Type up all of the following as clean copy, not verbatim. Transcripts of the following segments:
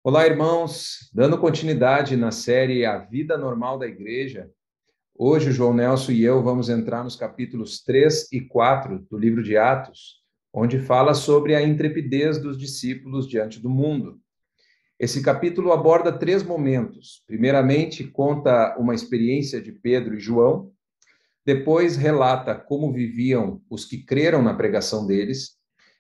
Olá, irmãos. Dando continuidade na série A Vida Normal da Igreja, hoje o João Nelson e eu vamos entrar nos capítulos 3 e 4 do livro de Atos, onde fala sobre a intrepidez dos discípulos diante do mundo. Esse capítulo aborda três momentos. Primeiramente, conta uma experiência de Pedro e João. Depois, relata como viviam os que creram na pregação deles.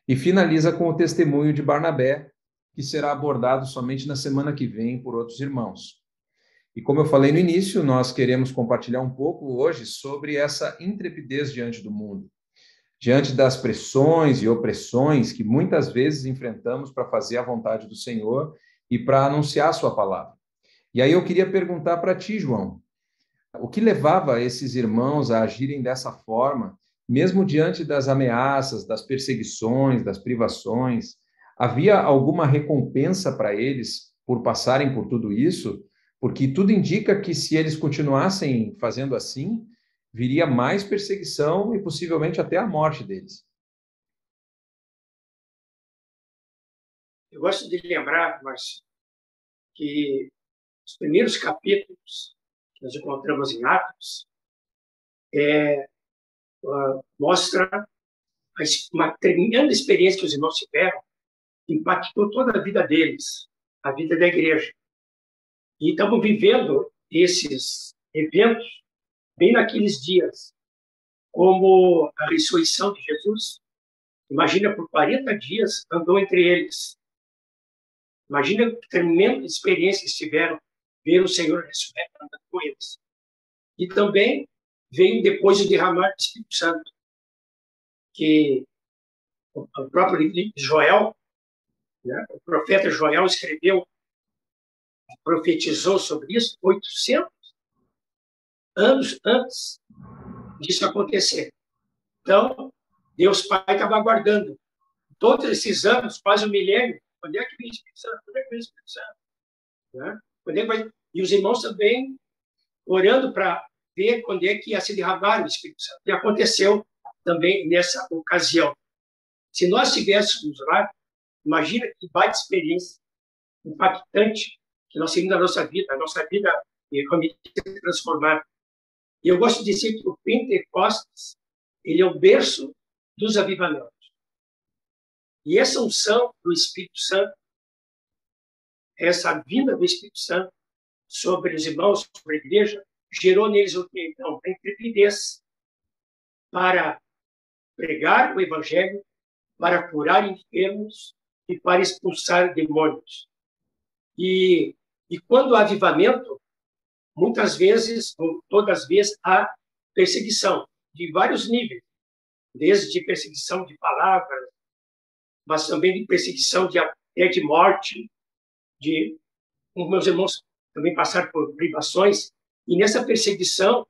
E finaliza com o testemunho de Barnabé, que será abordado somente na semana que vem por outros irmãos. E como eu falei no início, nós queremos compartilhar um pouco hoje sobre essa intrepidez diante do mundo, diante das pressões e opressões que muitas vezes enfrentamos para fazer a vontade do Senhor e para anunciar a sua palavra. E aí eu queria perguntar para ti, João, o que levava esses irmãos a agirem dessa forma, mesmo diante das ameaças, das perseguições, das privações? Havia alguma recompensa para eles por passarem por tudo isso? Porque tudo indica que se eles continuassem fazendo assim, viria mais perseguição e possivelmente até a morte deles. Eu gosto de lembrar, mas que os primeiros capítulos que nós encontramos em Atos mostra uma tremenda experiência que os irmãos tiveram, que impactou toda a vida deles, a vida da igreja. E estamos vivendo esses eventos bem naqueles dias, como a ressurreição de Jesus. Imagina, por 40 dias andou entre eles. Imagina que tremenda experiência eles tiveram ver o Senhor ressurreto andando com eles. E também veio depois o derramar do Espírito Santo, que o próprio livro de Joel, né, o profeta Joel escreveu, profetizou sobre isso 800 anos antes disso acontecer. Então, Deus Pai estava aguardando todos esses anos, quase um milênio. Quando é que vem o Espírito Santo? Quando é que vem o Espírito Santo? Né? Quando é que vai... E os irmãos também orando para ver quando é que ia se derramar o Espírito Santo. E aconteceu também nessa ocasião. Se nós estivéssemos lá, imagina que baita experiência impactante que nós teríamos na nossa vida. A nossa vida vai ser transformada. E eu gosto de dizer que o Pentecostes ele é o berço dos avivamentos. E essa unção do Espírito Santo, essa vinda do Espírito Santo sobre os irmãos, sobre a igreja, gerou neles o quê? Então, a intrepidez para pregar o evangelho, para curar enfermos e para expulsar demônios. E quando há avivamento, muitas vezes, ou todas as vezes, há perseguição de vários níveis, desde perseguição de palavras, mas também de perseguição até de morte, de meus irmãos também passaram por privações, e nessa perseguição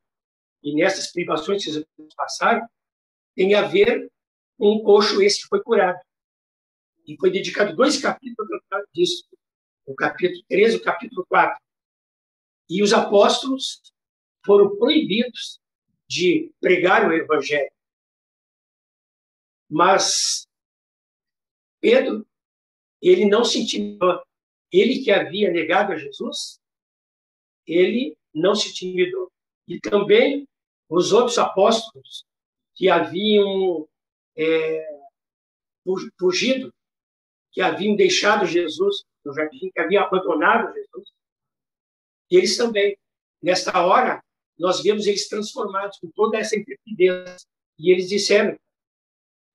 e nessas privações que eles passaram, tem a ver com um coxo esse que foi curado. E foi dedicado 2 capítulos disso, o capítulo 13 e o capítulo 4. E os apóstolos foram proibidos de pregar o evangelho. Mas Pedro, ele não se intimidou. Ele que havia negado a Jesus, ele não se intimidou. E também os outros apóstolos que haviam fugido, que haviam deixado Jesus no jardim, que haviam abandonado Jesus, eles também, nesta hora, nós vemos eles transformados com toda essa intrepidez. E eles disseram,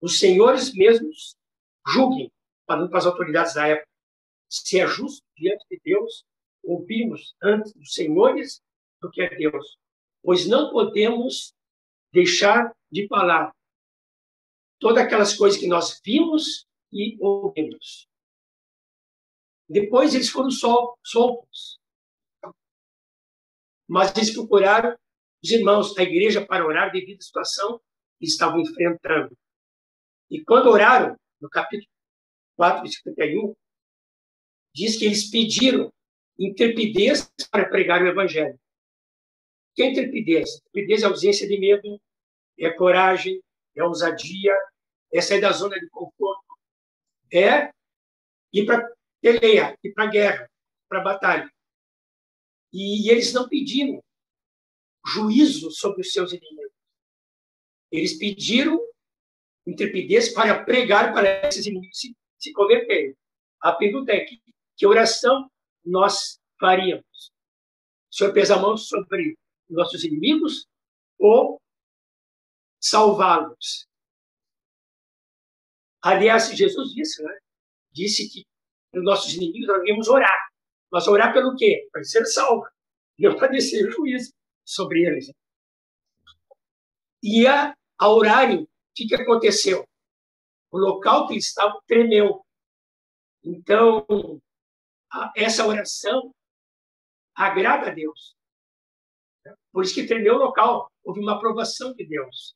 os senhores mesmos julguem, falando para as autoridades da época, se é justo diante de Deus ouvirmos antes dos senhores do que é Deus, pois não podemos deixar de falar todas aquelas coisas que nós vimos e ouvimos. Depois eles foram soltos, mas eles procuraram os irmãos da igreja para orar devido à situação que estavam enfrentando. E quando oraram, no capítulo 4, 51, diz que eles pediram intrepidez para pregar o evangelho. O que é intrepidez? Intrepidez é ausência de medo, é coragem, é ousadia, é sair da zona de conforto, é ir para peleia, ir para a guerra, para a batalha. E eles não pediram juízo sobre os seus inimigos. Eles pediram intrepidez para pregar para esses inimigos se converterem. A pergunta é que oração nós faríamos? O Senhor pesa a mão sobre nossos inimigos ou salvá-los? Aliás, Jesus disse, né? Disse que os nossos inimigos nós devemos orar. Mas orar pelo quê? Para ser salvo. Não para descer o juízo sobre eles. E a orarem, o que aconteceu? O local que eles estavam tremeu. Então, essa oração agrada a Deus. Por isso que tremeu o local. Houve uma aprovação de Deus.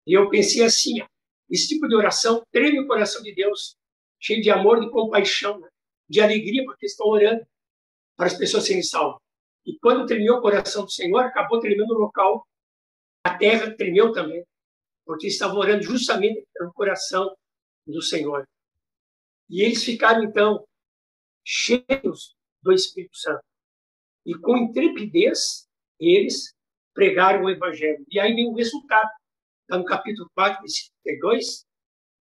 E eu pensei assim, esse tipo de oração treme o coração de Deus, cheio de amor, de compaixão, né? De alegria, porque estão orando para as pessoas serem salvas. E quando tremeu o coração do Senhor, acabou tremendo o local. A terra tremeu também, porque estavam orando justamente pelo coração do Senhor. E eles ficaram, então, cheios do Espírito Santo. E com intrepidez, eles pregaram o Evangelho. E aí vem o resultado. Está no capítulo 4, versículo 32,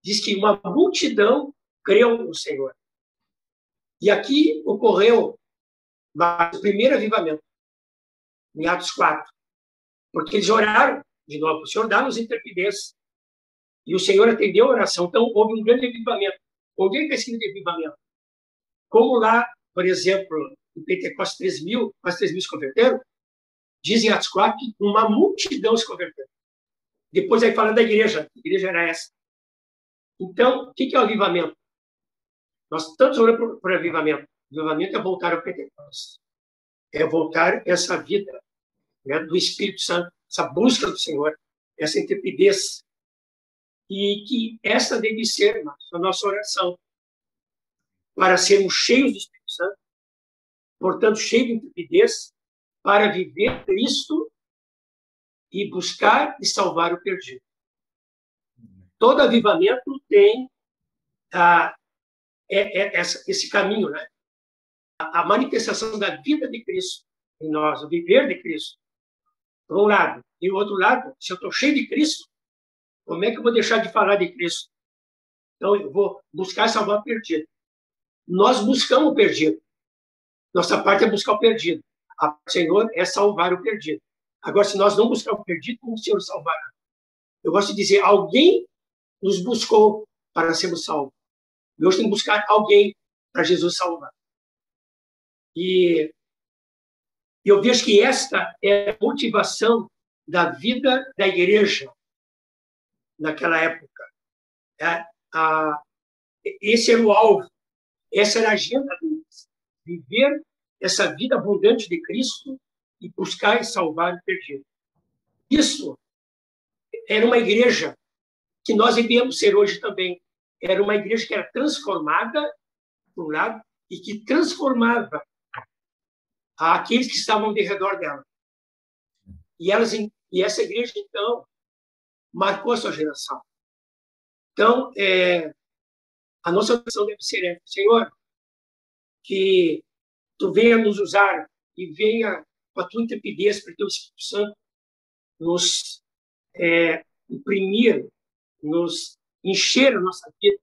diz que uma multidão creu no Senhor. E aqui ocorreu o primeiro avivamento, em Atos 4. Porque eles oraram de novo, o Senhor dá-nos intrepidez. E o Senhor atendeu a oração. Então, houve um grande avivamento. Onde é que é esse grande avivamento? Como lá, por exemplo, em Pentecostes, quase 3 mil se converteram, dizem Atos 4 que uma multidão se converteu. Depois aí fala da igreja, a igreja era essa. Então, o que é o avivamento? Nós estamos orando por avivamento. O avivamento é voltar ao Pentecostes. É voltar essa vida, né, do Espírito Santo, essa busca do Senhor, essa intrepidez. E que essa deve ser a nossa oração, para sermos cheios do Espírito Santo, portanto, cheios de intrepidez, para viver Cristo e buscar e salvar o perdido. Todo avivamento tem esse caminho, né? A manifestação da vida de Cristo em nós, o viver de Cristo, por um lado. E o outro lado, se eu estou cheio de Cristo, como é que eu vou deixar de falar de Cristo? Então, eu vou buscar salvar o perdido. Nós buscamos o perdido. Nossa parte é buscar o perdido. A parte do Senhor é salvar o perdido. Agora, se nós não buscarmos o perdido, como o Senhor salvará? Eu gosto de dizer, alguém nos buscou para sermos salvos. E hoje tem que buscar alguém para Jesus salvar. E eu vejo que esta é a motivação da vida da igreja naquela época. Esse era o alvo, essa era a agenda deles. Viver essa vida abundante de Cristo e buscar e salvar o perdido. Isso era uma igreja que nós devemos ser hoje também. Era uma igreja que era transformada, por um lado, e que transformava aqueles que estavam ao redor dela. E essa igreja, então, marcou a sua geração. Então, a nossa oração deve ser essa: Senhor, que Tu venha nos usar e venha com a Tua intrepidez, para o Teu Espírito Santo nos imprimir, nos encher a nossa vida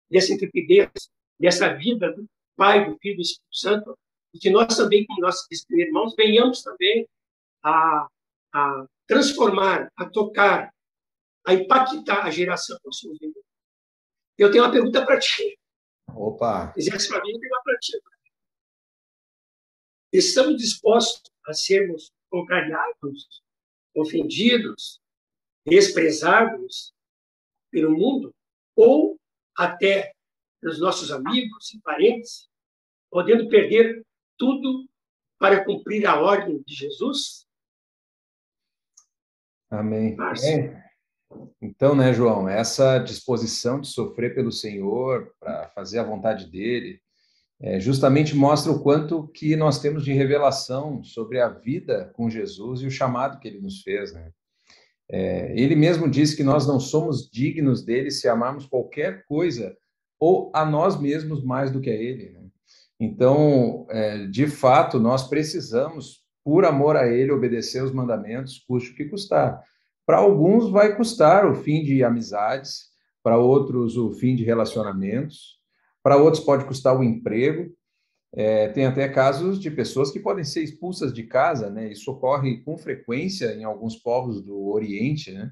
dessa intrepidez, dessa vida do Pai, do Filho e do Espírito Santo, e que nós também, como nossos irmãos, venhamos também a transformar, a tocar, a impactar a geração que nós somos vivendo. Eu tenho uma pergunta para ti. Opa! Se fizesse para mim, eu tenho uma para ti. Estamos dispostos a sermos contrariados, ofendidos, desprezados pelo mundo, ou até pelos nossos amigos e parentes, podendo perder tudo para cumprir a ordem de Jesus? Amém. Então, né, João, essa disposição de sofrer pelo Senhor, para fazer a vontade dele, justamente mostra o quanto que nós temos de revelação sobre a vida com Jesus e o chamado que ele nos fez, né? Ele mesmo disse que nós não somos dignos dele se amarmos qualquer coisa ou a nós mesmos mais do que a ele, né? Então, de fato, nós precisamos, por amor a Ele, obedecer os mandamentos, custe o que custar. Para alguns vai custar o fim de amizades, para outros o fim de relacionamentos, para outros pode custar o emprego. Tem até casos de pessoas que podem ser expulsas de casa, né? Isso ocorre com frequência em alguns povos do Oriente, né?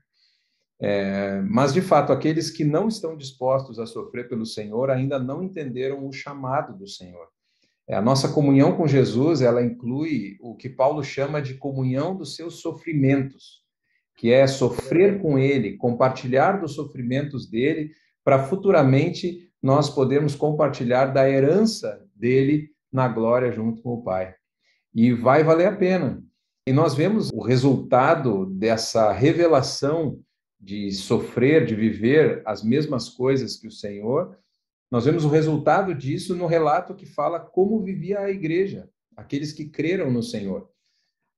Mas, de fato, aqueles que não estão dispostos a sofrer pelo Senhor ainda não entenderam o chamado do Senhor. A nossa comunhão com Jesus, ela inclui o que Paulo chama de comunhão dos seus sofrimentos, que é sofrer com ele, compartilhar dos sofrimentos dele, para futuramente nós podermos compartilhar da herança dele na glória junto com o Pai. E vai valer a pena. E nós vemos o resultado dessa revelação de sofrer, de viver as mesmas coisas que o Senhor. Nós vemos o resultado disso no relato que fala como vivia a igreja, aqueles que creram no Senhor.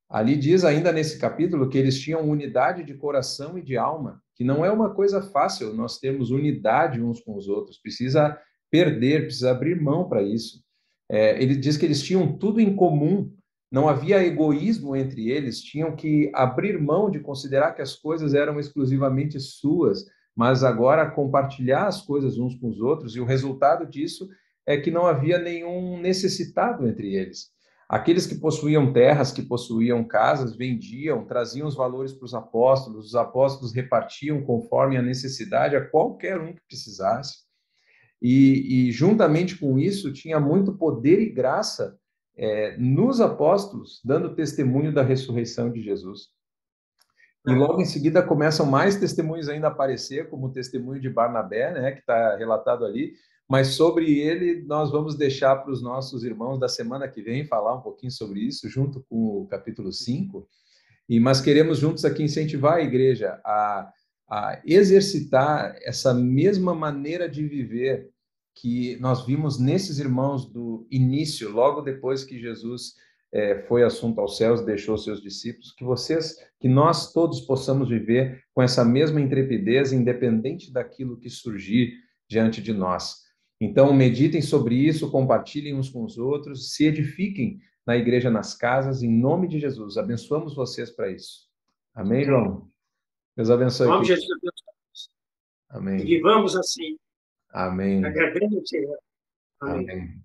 Ali diz ainda nesse capítulo que eles tinham unidade de coração e de alma, que não é uma coisa fácil nós termos unidade uns com os outros, precisa perder, precisa abrir mão para isso. Ele diz que eles tinham tudo em comum, não havia egoísmo entre eles, tinham que abrir mão de considerar que as coisas eram exclusivamente suas, mas agora compartilhar as coisas uns com os outros, e o resultado disso é que não havia nenhum necessitado entre eles. Aqueles que possuíam terras, que possuíam casas, vendiam, traziam os valores para os apóstolos repartiam conforme a necessidade a qualquer um que precisasse. E juntamente com isso, tinha muito poder e graça nos apóstolos, dando testemunho da ressurreição de Jesus. E logo em seguida começam mais testemunhos ainda a aparecer, como o testemunho de Barnabé, né, que está relatado ali, mas sobre ele nós vamos deixar para os nossos irmãos da semana que vem falar um pouquinho sobre isso, junto com o capítulo 5. Mas queremos juntos aqui incentivar a igreja a exercitar essa mesma maneira de viver que nós vimos nesses irmãos do início, logo depois que Jesus foi assunto aos céus, deixou seus discípulos, que nós todos possamos viver com essa mesma intrepidez, independente daquilo que surgir diante de nós. Então, meditem sobre isso, compartilhem uns com os outros, se edifiquem na igreja, nas casas, em nome de Jesus. Abençoamos vocês para isso. Amém, João? Deus abençoe. Em nome de Jesus, amém. E vivamos assim, Amém. agradando o Senhor. Amém. Amém.